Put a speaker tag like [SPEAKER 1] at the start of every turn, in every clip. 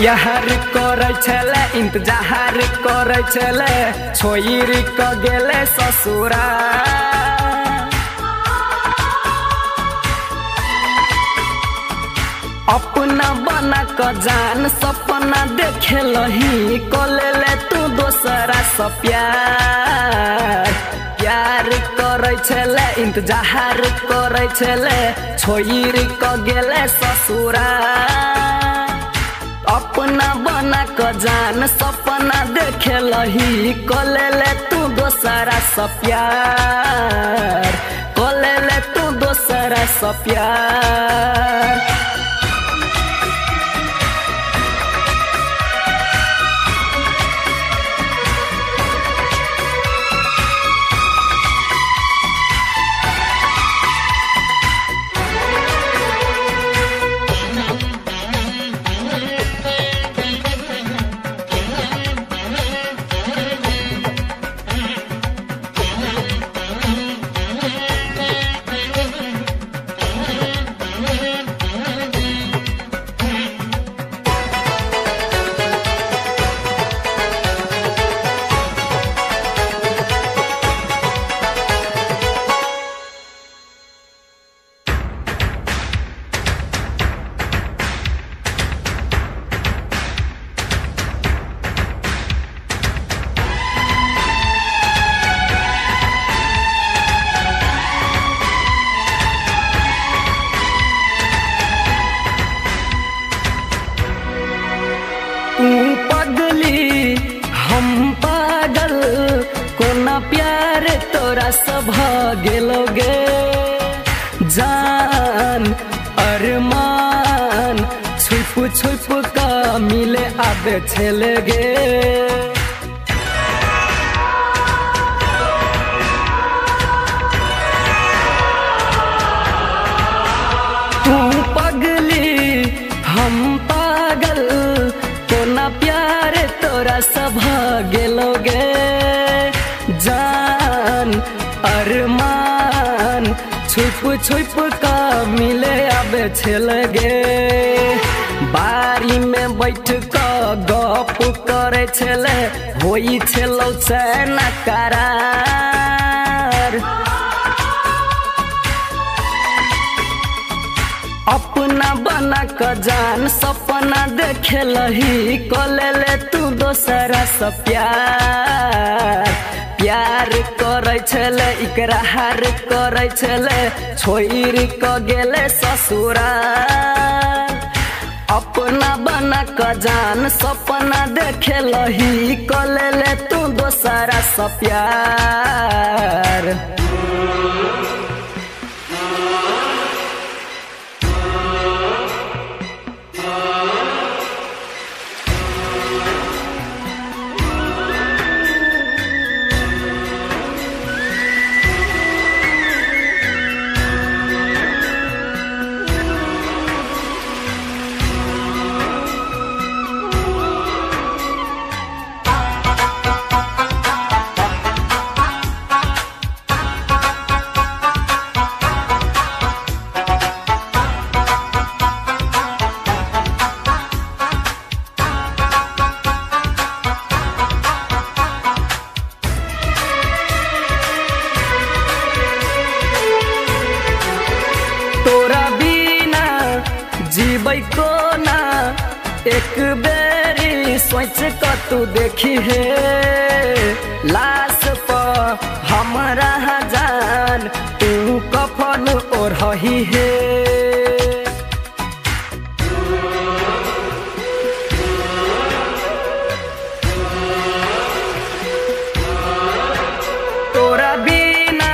[SPEAKER 1] प्यार करे छले इंतजार करे छले छोइर क गेले ससुरा अपना बना क जान सपना देखे लही कलेले तू दोसरा से प्यार करे छले इंतजार करे छले छोइर क गेले ससुरा अपना बना क जान सपना देखे लही कलेले तू दोसरा से प्यार कलेले तू दोसरा से प्यार पगली हम पागल कोना प्यार तोरा सब गेलोगे जान अरमान छुप छुप का मिले आबे छलेगे तू पगली हम पागल कोना प्यार तोरा सब गेलोगे जान अरमान छुप छुप का मिले आबे छलगे बारी में बैठ क गप करे छले होई छलौ ना करार अपना बना क जान सपना देखे लही कलेले तू दोसरा से प्यार करे छले इकरार करे छले छोइर क गेले ससुरा अपना बना क जान सपना देखे लही कलेले तू दोसरा से प्यार तोरा बिना जीबै कोना एक बेरी सोच क तू देखी है लाश पर हमरा जान तू कफन ओढ़ही है तोरा बिना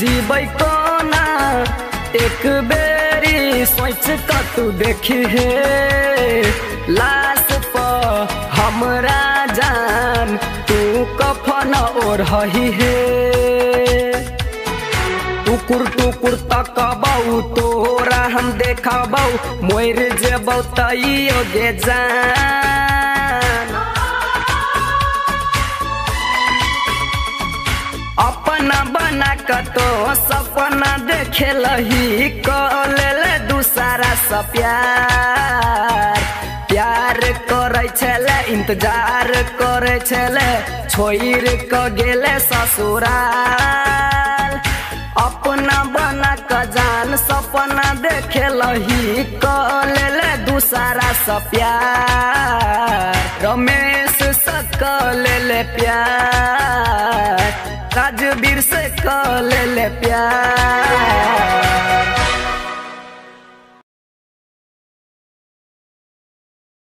[SPEAKER 1] जीबै कोना एक बेरी सोच क तू देखी है लाश पर हमरा जान तू कफन ओढ़ही है टुकुर टुकुर तकबौ तोरा हम देखबौ मोर जेबौ तइयो गे जान अपना बना क तो सपना देखे लही कलेले दूसरा से प्यार प्यार करे छले इंतजार करे छले छोड़ क गेले ससुराल अपना बना क जान सपना देखे लही क लेले दूसरा सा प्यार रमेश से क लेले प्यार राजवीर से क लेले प्यार।